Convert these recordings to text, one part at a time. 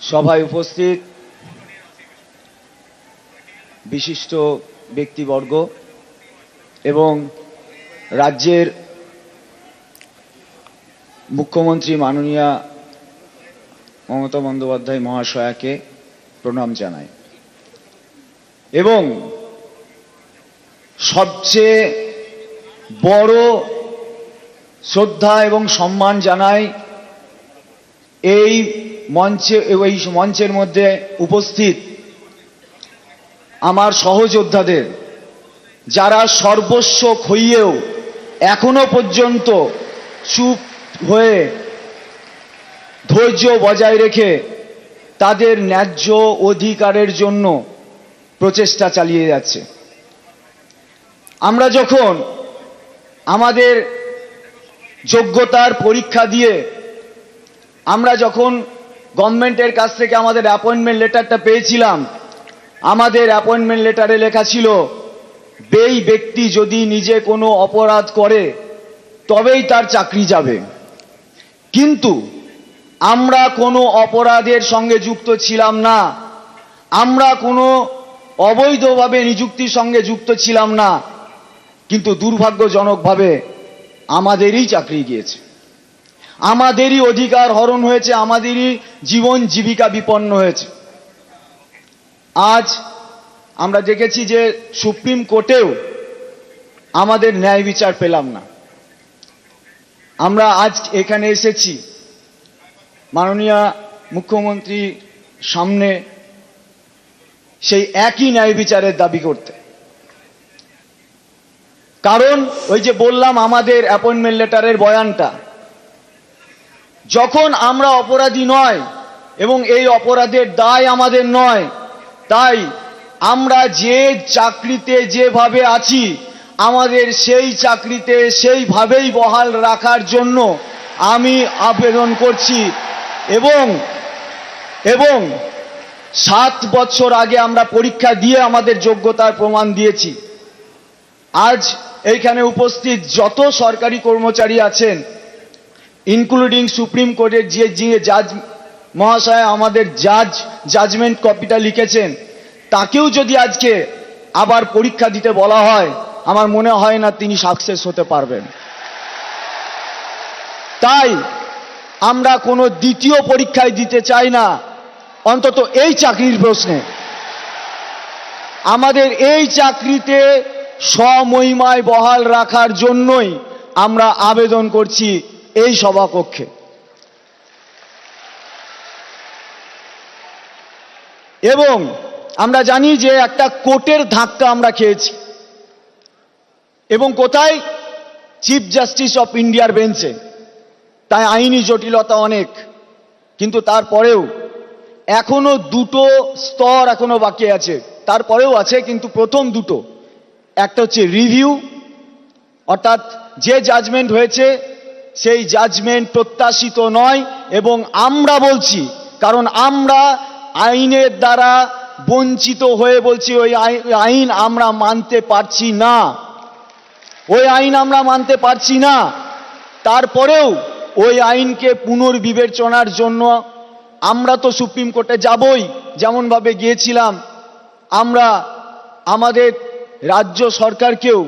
সভায় উপস্থিত বিশিষ্ট ব্যক্তিবর্গ এবং রাজ্যের মুখ্যমন্ত্রী মাননীয়া মমতা বন্দ্যোপাধ্যায় মহাশয়াকে প্রণাম জানাই এবং সবচেয়ে বড় শ্রদ্ধা এবং সম্মান জানাই এই মঞ্চের মধ্যে উপস্থিত আমার সহযোদ্ধাদের, যারা সর্বস্ব খইয়েও এখনো পর্যন্ত চুপ হয়ে ধৈর্য বজায় রেখে তাদের ন্যায্য অধিকারের জন্য প্রচেষ্টা চালিয়ে যাচ্ছে। আমরা যখন আমাদের যোগ্যতার পরীক্ষা দিয়ে আমরা যখন গভর্নমেন্টের কাছ থেকে আমাদের অ্যাপয়েন্টমেন্ট লেটারটা পেয়েছিলাম, আমাদের অ্যাপয়েন্টমেন্ট লেটারে লেখা ছিল এই ব্যক্তি যদি নিজে কোনো অপরাধ করে তবেই তার চাকরি যাবে। কিন্তু আমরা কোনো অপরাধের সঙ্গে যুক্ত ছিলাম না, আমরা কোনো অবৈধভাবে নিযুক্তির সঙ্গে যুক্ত ছিলাম না, কিন্তু দুর্ভাগ্যজনকভাবে আমাদেরই চাকরি গিয়েছে, আমাদেরই অধিকার হরণ হয়েছে, আমাদেরই জীবন জীবিকা বিপন্ন হয়েছে। আজ আমরা দেখেছি যে সুপ্রিম কোর্টেও আমাদের ন্যায় বিচার পেলাম না। আমরা আজ এখানে এসেছি মাননীয় মুখ্যমন্ত্রীর সামনে সেই একই ন্যায় বিচারের দাবি করতে। কারণ ওই যে বললাম আমাদের অ্যাপয়েন্টমেন্ট লেটারের বয়ানটা, যখন আমরা অপরাধী নয় এবং এই অপরাধের দায় আমাদের নয়, তাই আমরা যে চাকরিতে যেভাবে আছি আমাদের সেই চাকরিতে সেইভাবেই বহাল রাখার জন্য আমি আবেদন করছি। এবং 7 বছর আগে আমরা পরীক্ষা দিয়ে আমাদের যোগ্যতার প্রমাণ দিয়েছি। আজ এইখানে উপস্থিত যত সরকারি কর্মচারী আছেন, ইনক্লুডিং সুপ্রিম কোর্টের যে জাজ মহাশয় আমাদের জাজমেন্ট কপিটা লিখেছেন, তাকেও যদি আজকে আবার পরীক্ষা দিতে বলা হয়, আমার মনে হয় না তিনি সাকসেস হতে পারবেন। তাই আমরা কোনো দ্বিতীয় পরীক্ষায় দিতে চাই না, অন্তত এই চাকরির প্রশ্নে। আমাদের এই চাকরিতে স্বমহিমায় বহাল রাখার জন্যই আমরা আবেদন করছি এই সভাকক্ষে। এবং আমরা জানি যে একটা কোর্টের ধাক্কা আমরা খেয়েছি, এবং কোথায়? চিফ জাস্টিস অফ ইন্ডিয়ার বেঞ্চে। তাই আইনি জটিলতা অনেক, কিন্তু তারপরেও এখনো দুটো স্তর এখনো বাকি আছে। তারপরেও আছে, কিন্তু প্রথম দুটো, একটা হচ্ছে রিভিউ, অর্থাৎ যে জাজমেন্ট হয়েছে সেই জাজমেন্ট প্রত্যাশিত নয়, এবং আমরা বলছি, কারণ আমরা আইনের দ্বারা বঞ্চিত হয়ে বলছি ওই আইন আমরা মানতে পারছি না, ওই আইন আমরা মানতে পারছি না। তারপরেও ওই আইনকে পুনর্বিবেচনার জন্য আমরা তো সুপ্রিম কোর্টে যাবই, যেমনভাবে গিয়েছিলাম। আমরা আমাদের রাজ্য সরকারকেও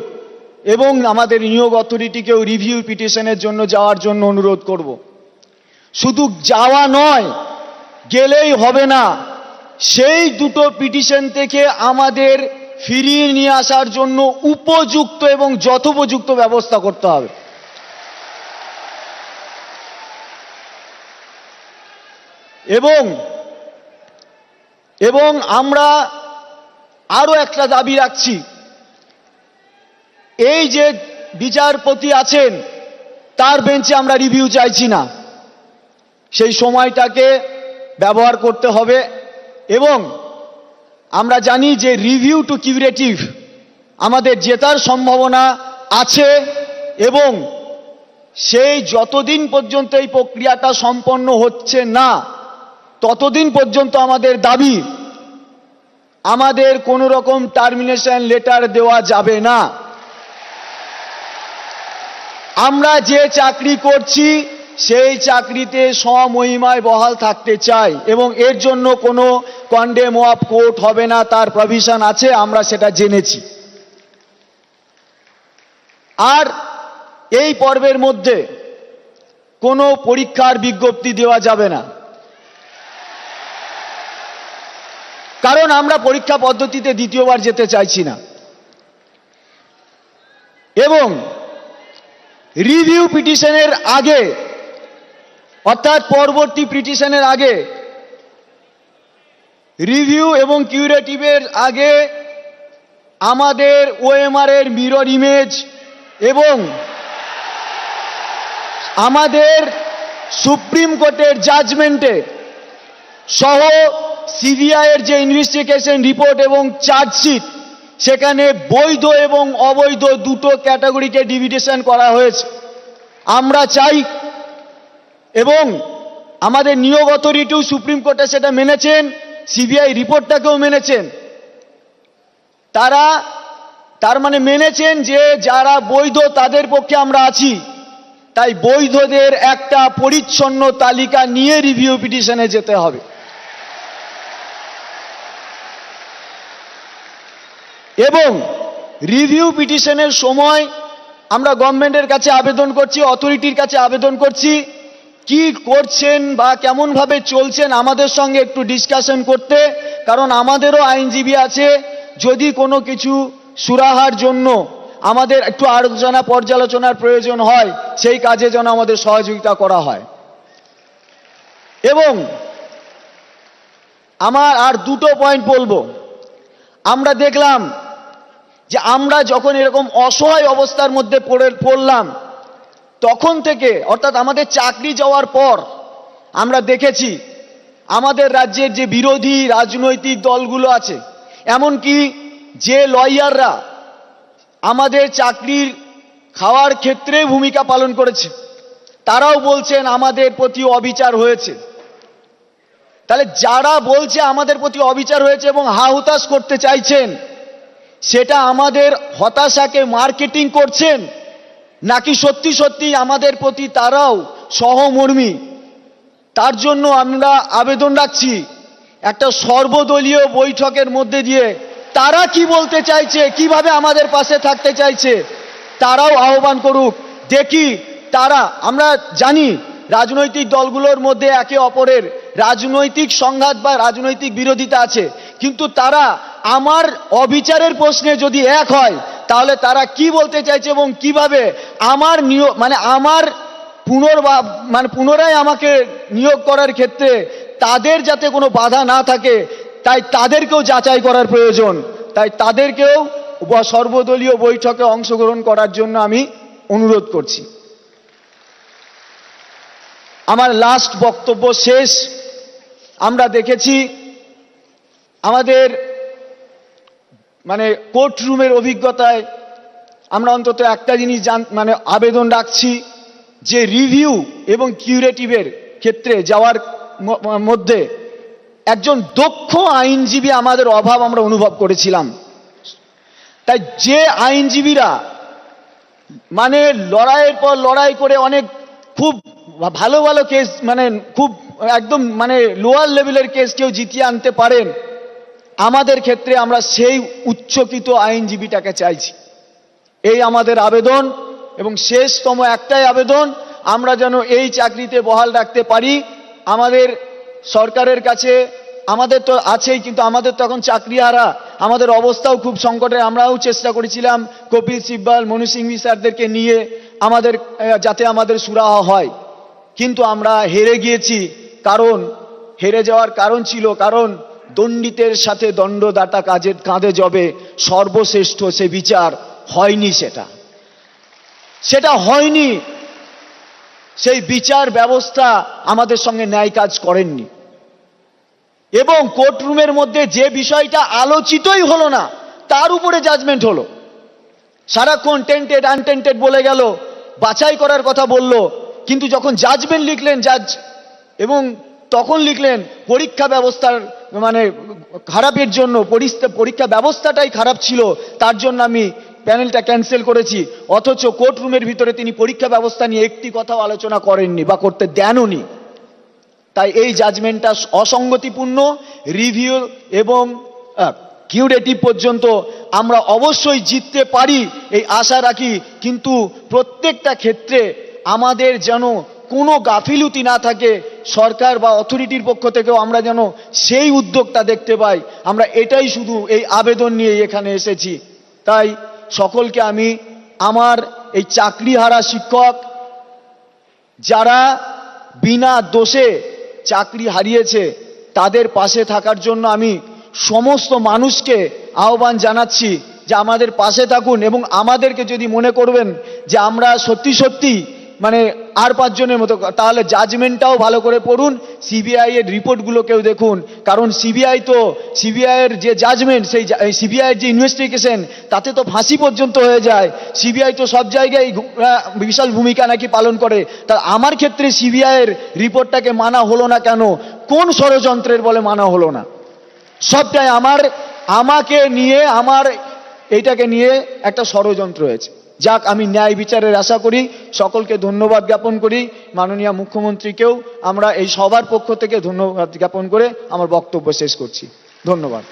এবং আমাদের নিয়োগ অথরিটিকেও রিভিউ পিটিশনের জন্য যাওয়ার জন্য অনুরোধ করব। শুধু যাওয়া নয়, গেলেই হবে না, সেই দুটো পিটিশন থেকে আমাদের ফিরিয়ে নিয়ে আসার জন্য উপযুক্ত এবং যথোপযুক্ত ব্যবস্থা করতে হবে। এবং আমরা আরো একটা দাবি রাখছি, এই যে বিচারপতি আছেন তার বেঞ্চে আমরা রিভিউ চাইছি না, সেই সময়টাকে ব্যবহার করতে হবে। এবং আমরা জানি যে রিভিউ টু কিউরেটিভ আমাদের জেতার সম্ভাবনা আছে, এবং সেই যতদিন পর্যন্ত এই প্রক্রিয়াটা সম্পন্ন হচ্ছে না ততদিন পর্যন্ত আমাদের দাবি, আমাদের কোনো রকম টার্মিনেশন লেটার দেওয়া যাবে না। আমরা যে চাকরি করছি সেই চাকরিতে স্বমহিমায় বহাল থাকতে চায় এবং এর জন্য কোনো কন্ডেম অফ কোর্ট হবে না, তার প্রভিশন আছে, আমরা সেটা জেনেছি। আর এই পর্বের মধ্যে কোনো পরীক্ষার বিজ্ঞপ্তি দেওয়া যাবে না, কারণ আমরা পরীক্ষা পদ্ধতিতে দ্বিতীয়বার যেতে চাইছি না। এবং রিভিউ পিটিশনের আগে, অর্থাৎ পরবর্তী পিটিশনের আগে, রিভিউ এবং কিউরেটিভের আগে আমাদের ওএমআর এর মিরর ইমেজ এবং আমাদের সুপ্রিম কোর্টের জাজমেন্টে সহ সিবিআই এর যে ইনভেস্টিগেশন রিপোর্ট এবং চার্জশিট, সেখানে বৈধ এবং অবৈধ দুটো ক্যাটাগরিকে ডিভিডেশন করা হয়েছে। আমরা চাই, এবং আমাদের নিয়োগ অথরিটিও সুপ্রিম কোর্টে সেটা মেনেছেন, সিবিআই রিপোর্টটাকেও মেনেছেন, তার মানে মেনেছেন যে যারা বৈধ তাদের পক্ষে আমরা আছি। তাই বৈধদের একটা পরিচ্ছন্ন তালিকা নিয়ে রিভিউ পিটিশনে যেতে হবে। এবং রিভিউ পিটিশনের সময় আমরা গভর্নমেন্টের কাছে আবেদন করছি, অথরিটির কাছে আবেদন করছি, কি করছেন বা কেমন ভাবে চলছেন আমাদের সঙ্গে একটু ডিসকাশন করতে, কারণ আমাদেরও আইনজীবী আছে। যদি কোনো কিছু সুরাহার জন্য আমাদের একটু আলোচনা পর্যালোচনার প্রয়োজন হয়, সেই কাজে যেন আমাদের সহযোগিতা করা হয়। এবং আমার আর দুটো পয়েন্ট বলবো। আমরা দেখলাম যে আমরা যখন এরকম অসহায় অবস্থার মধ্যে পড়লাম, তখন থেকে, অর্থাৎ আমাদের চাকরি যাওয়ার পর আমরা দেখেছি আমাদের রাজ্যের যে বিরোধী রাজনৈতিক দলগুলো আছে, এমনকি যে লয়াররা আমাদের চাকরির খাওয়ার ক্ষেত্রে ভূমিকা পালন করেছে, তারাও বলছেন আমাদের প্রতি অবিচার হয়েছে। তাহলে যারা বলছে আমাদের প্রতি অবিচার হয়েছে এবং হাহুতাশ করতে চাইছেন, সেটা আমাদের হতাশাকে মার্কেটিং করছেন, নাকি সত্যি সত্যি আমাদের প্রতি তারাও সহমর্মী? তার জন্য আমরা আবেদন রাখছি একটা সর্বদলীয় বৈঠকের মধ্যে দিয়ে তারা কি বলতে চাইছে, কিভাবে আমাদের পাশে থাকতে চাইছে, তারাও আহ্বান করুক। দেখি তারা, আমরা জানি রাজনৈতিক দলগুলোর মধ্যে একে অপরের রাজনৈতিক সংঘাত বা রাজনৈতিক বিরোধিতা আছে, কিন্তু তারা আমার অবিচারের প্রশ্নে যদি এক হয়, তাহলে তারা কি বলতে চাইছে এবং কিভাবে আমার আমার পুনরায় আমাকে নিয়োগ করার ক্ষেত্রে তাদের যাতে কোনো বাধা না থাকে, তাই তাদেরকেও যাচাই করার প্রয়োজন। তাই তাদেরকেও সর্বদলীয় বৈঠকে অংশগ্রহণ করার জন্য আমি অনুরোধ করছি। আমার লাস্ট বক্তব্য শেষ। আমরা দেখেছি আমাদের কোর্ট রুমের অভিজ্ঞতায় আমরা অন্তত একটা জিনিস আবেদন রাখছি, যে রিভিউ এবং কিউরেটিভের ক্ষেত্রে যাওয়ার মধ্যে একজন দক্ষ আইনজীবী আমাদের অভাব আমরা অনুভব করেছিলাম। তাই যে আইনজীবীরা লড়াইয়ের পর লড়াই করে অনেক খুব ভালো ভালো কেস, খুব একদম লোয়ার লেভেলের কেস কেউ জিতিয়ে আনতে পারেন, আমাদের ক্ষেত্রে আমরা সেই উচ্চকিত আইনজীবীটাকে চাইছি। এই আমাদের আবেদন, এবং শেষতম একটাই আবেদন, আমরা যেন এই চাকরিতে বহাল রাখতে পারি। আমাদের সরকারের কাছে, আমাদের তো আছেই, কিন্তু আমাদের তো এখন চাকরিহারা, আমাদের অবস্থাও খুব সংকটে। আমরাও চেষ্টা করেছিলাম কপিল সিব্বল, মনু সিংভি স্যারদেরকে নিয়ে যাতে আমাদের সুরাহা হয়, কিন্তু আমরা হেরে গিয়েছি। কারণ হেরে যাওয়ার কারণ ছিল, কারণ দণ্ডিতের সাথে দণ্ডদাতা কাঁধে জবে, সর্বশ্রেষ্ঠ সে বিচার হয়নি, সেটা হয়নি। সেই বিচার ব্যবস্থা আমাদের সঙ্গে ন্যায় কাজ করেননি, এবং কোর্টরুমের মধ্যে যে বিষয়টা আলোচিতই হলো না, তার উপরে জাজমেন্ট হলো। সারাক্ষণ টেন্টেড আনটেন্টেড বলে গেল, বাছাই করার কথা বলল, কিন্তু যখন জাজমেন্ট লিখলেন জাজ, এবং তখন লিখলেন পরীক্ষা ব্যবস্থার খারাপের জন্য, পরীক্ষা ব্যবস্থাটাই খারাপ ছিল, তার জন্য আমি প্যানেলটা ক্যান্সেল করেছি, অথচ কোর্ট রুমের ভিতরে তিনি পরীক্ষা ব্যবস্থা নিয়ে একটি কথাও আলোচনা করেননি বা করতে দেনওনি। তাই এই জাজমেন্টটা অসঙ্গতিপূর্ণ। রিভিউ এবং কিউরেটিভ পর্যন্ত আমরা অবশ্যই জিততে পারি এই আশা রাখি, কিন্তু প্রত্যেকটা ক্ষেত্রে আমাদের যেন কোনো গাফিলতি না থাকে, সরকার বা অথরিটির পক্ষ থেকেও আমরা যেন সেই উদ্যোগটা দেখতে পাই। আমরা এটাই শুধু এই আবেদন নিয়ে এখানে এসেছি। তাই সকলকে আমি আমার এই চাকরিহারা শিক্ষক যারা বিনা দোষে চাকরি হারিয়েছে তাদের পাশে থাকার জন্য আমি সমস্ত মানুষকে আহ্বান জানাচ্ছি যে আমাদের পাশে থাকুন, এবং আমাদেরকে যদি মনে করবেন যে আমরা সত্যি সত্যি মানে আর 5 জনের মতো, তাহলে জাজমেন্টটাও ভালো করে পড়ুন, সিবিআই এর রিপোর্টগুলোকেও দেখুন। কারণ সিবিআই এর যে জাজমেন্ট, সেই সিবিআই এর যে ইনভেস্টিগেশন, তাতে তো ফাঁসি পর্যন্ত হয়ে যায়। সিবিআই তো সব জায়গায় বিশাল ভূমিকা নাকি পালন করে। তা আমার ক্ষেত্রে সিবিআই এর রিপোর্টটাকে মানা হলো না কেন? কোন ষড়যন্ত্রের বলে মানা হলো না? সবটাই আমাকে নিয়ে, আমার এইটাকে নিয়ে একটা ষড়যন্ত্র হয়েছে। যাক, আমি ন্যায় বিচারের আশা করি। সকলকে ধন্যবাদ জ্ঞাপন করি। মাননীয় মুখ্যমন্ত্রীকেও আমরা এই সবার পক্ষ থেকে ধন্যবাদ জ্ঞাপন করে আমার বক্তব্য শেষ করছি। ধন্যবাদ।